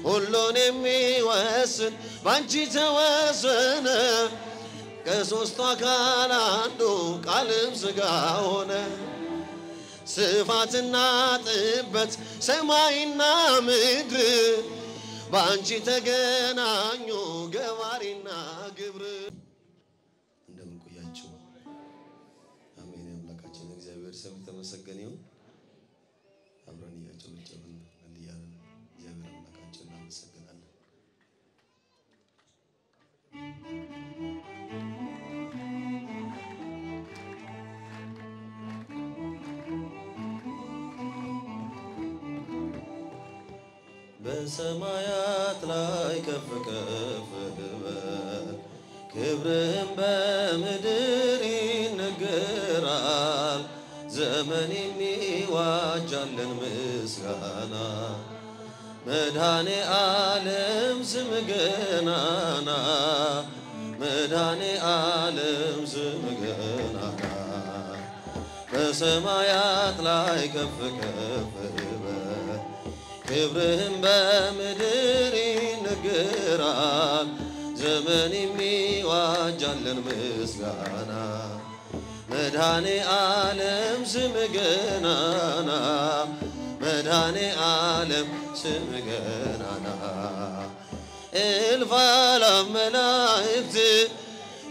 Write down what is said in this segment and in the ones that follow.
ሁሉን የሚወስን ባንቺ ተወሰነ ከሶስቱ አካል አንዱ ቃልም ሥጋ ሆነ ስፋትና ጥበት ሰማይና ምድር ባንቺ ተገናኙ ገባሪና ግብር እንደምን ቆያችሁ አሜን አምላካችን እግዚአብሔር ስም ተመሰገነ ይሁን አብረን እያጨበጨብን እንዲያለን እግዚአብሔር አምላካችን እናመሰግናለን በሰማያት ላይ ከፍ ከፍ በል ክብርህም በምድር ይነገራል ዘመን የሚዋጃለን ምስጋና መድኃኔ ዓለም ስም ገናና መድኃኔ ዓለም ስም ገናና በሰማያት ላይ ከፍ ከፍ በል ክብርህም በምድር ይነገራል ዘመን የሚዋጃለን ምስጋና መድኃኔ ዓለም ስም ገናና መድኃኔ ዓለም ስም ገናና እልፍ አእላፍ መላእክት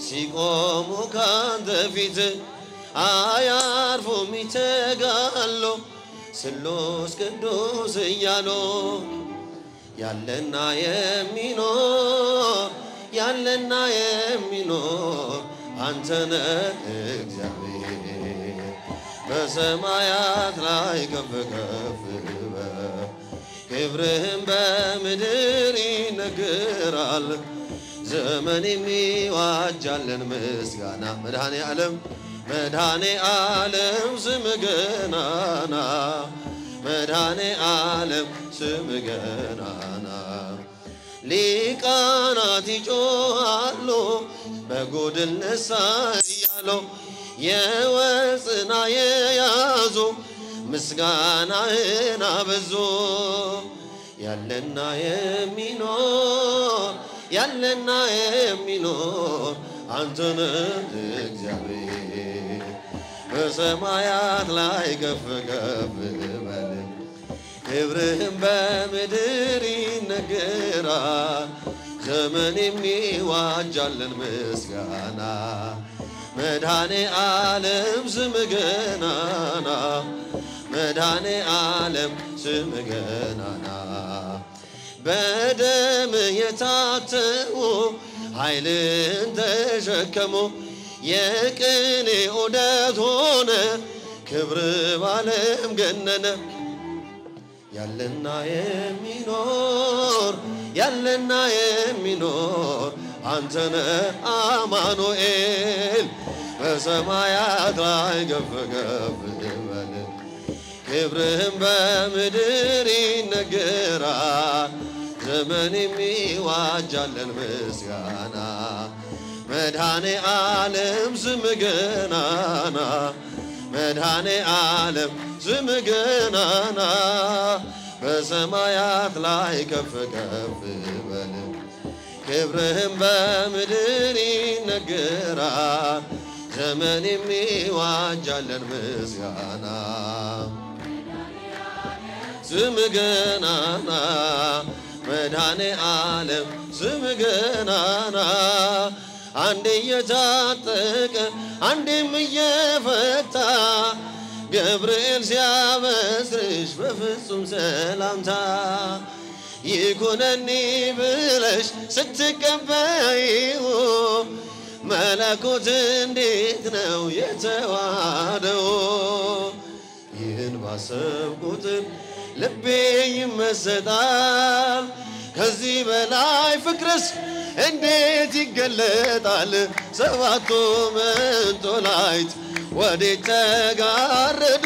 ሲቆሙ ካንተ ፊት አያርፉም ይተጋሉ ስሉስ ቅዱስ እያሉ ያለና የሚኖር አንተነ እግዚአብሔር በሰማያት ላይ ከፍ ከፍ በል ክብርህም በምድር ይነገራል ዘመን የሚዋጃለን ምስጋና መድኃኔ ዓለም ስም ገናና መድኃኔ ዓለም ስም ገናና ሊቃናት ይጮኻሉ በጎድን ነሣ እያሉ የወጽና የያዙ ምስጋናህን አበዙ ያለና የሚኖር አንተነ እግዚአብሔር በሰማያት ላይ ከፍ ከፍ በል ክብርህም በምድር ይነገራል ዘመን የሚዋጃለን ምስጋና መድኃኔ ዓለም ስም ገናና መድኃኔ ዓለም ስም ገናና በደም የታተሙ ኃይልን ተሸከሙ የቅኔ ዑደት ሆነ ክብር ባለም ገነነ ያለና የሚኖር አንተነ አማኑኤል በሰማያት ላይ ከፍ ከፍ በል ክብርህም በምድር ይነገራል ዘመን የሚዋጃለን ምስጋና መድኃኔ ዓለም ስም ገናና መድኃኔ ዓለም ስም ገናና በሰማያት ላይ ከፍ ከፍ በል ክብርህም በምድር ይነገራል ዘመን የሚዋጃለን ምስጋና ስም ገናና መድኃኔ ዓለም ስም ገናና አንዴ እየታጠቀ አንዴም እየፈታ ገብርኤል ሲያበስርሽ በፍጹም ሰላምታ ይኩነኒ ብለሽ ስትቀበይው መለኮት እንዴት ነው የተዋሃደው ይህን ባሰብኩትን ልቤ ይመሰጣል ከዚህ በላይ ፍቅርስ እንዴት ይገለጣል ሰባቱ መንጦላይት ወዴት ተጋረዱ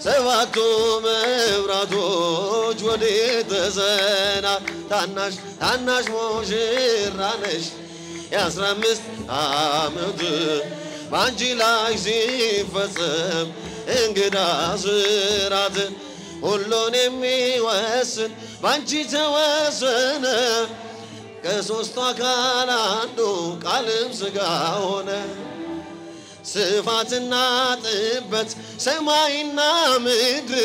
ሰባቱ መብራቶች ወዴት ተሰናዱ ታናሽ ሙሽራ ነሽ የ15 ዓመት ባንቺ ላይ ሲፈጸም እንግዳ ስራት ሁሉን የሚወስን ባንቺ ተወሰነ ከሦስቱ አካል አንዱ ቃልም ሥጋ ሆነ ስፋትና ጥበት ሰማይና ምድር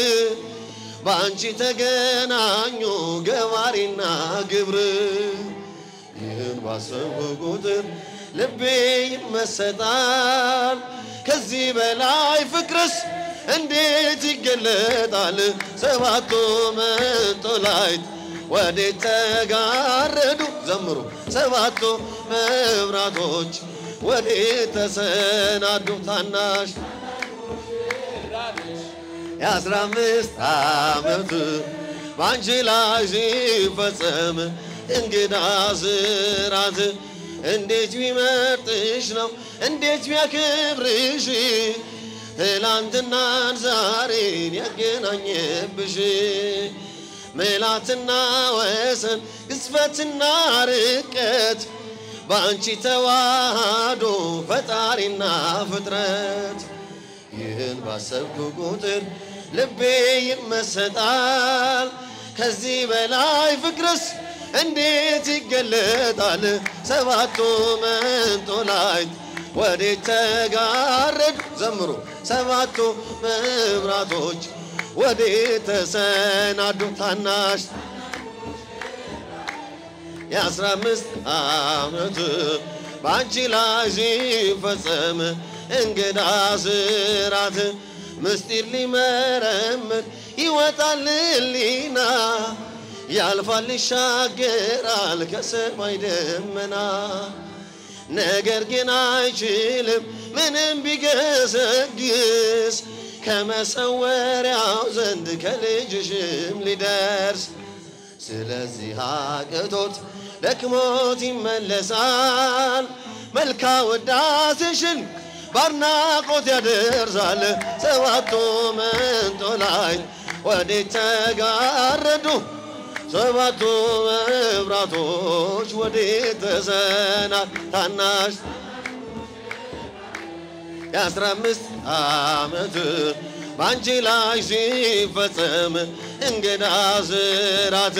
ባንቺ ተገናኙ ገባሪና ግብር ይህን ባሰብኩ ቁጥር ልቤ ይመሰጣል ከዚህ በላይ ፍቅርስ እንዴት ይገለጣል ሰባቱ መንጦላይት ወዴት ተጋረዱ ዘምሩ ሰባቱ መብራቶች ወዴት ተሰናዱ ታናሽ የ15 ዓመት ባንቺ ላይ ሲፈጸም እንግዳ ስራት እንዴት ቢመርጥሽ ነው እንዴት ቢያከብርሽ ትላንትናን ዛሬን ያገናኘብሽ መላትና ወሰን ግዝፈትና ርቀት ባንቺ ተዋህዶ ፈጣሪና ፍጥረት ይህን ባሰብኩ ቁጥር ልቤ ይመሰጣል ከዚህ በላይ ፍቅርስ እንዴት ይገለጣል ሰባቱ መንጦላይት ወዴት ተጋረዱ ዘምሩ ሰባቱ መብራቶች ወዴት ተሰናዱ ታናሽ የ15 ዓመት ባንቺ ላይ ሲፈጸም እንግዳ ስራት ምስጢር ሊመረምር ይወጣል ሕሊና ያልፋል ይሻገራል ከሰማይ ደመና ነገር ግን አይችልም ምንም ቢገሰግስ ከመሰወሪያው ዘንድ ከልጅሽም ሊደርስ ስለዚህ አቅቶት ደክሞት ይመለሳል መልካ ውዳሴሽን ባርናቆት ያደርሳል ሰባቱ መንጦላይት ወዴት ተጋረዱ ሰባቱ መብራቶች ወዴት ተሰናዱ ታናሽ የ15 ዓመት ባንቺ ላይ ሲፈጸም እንግዳ ስራት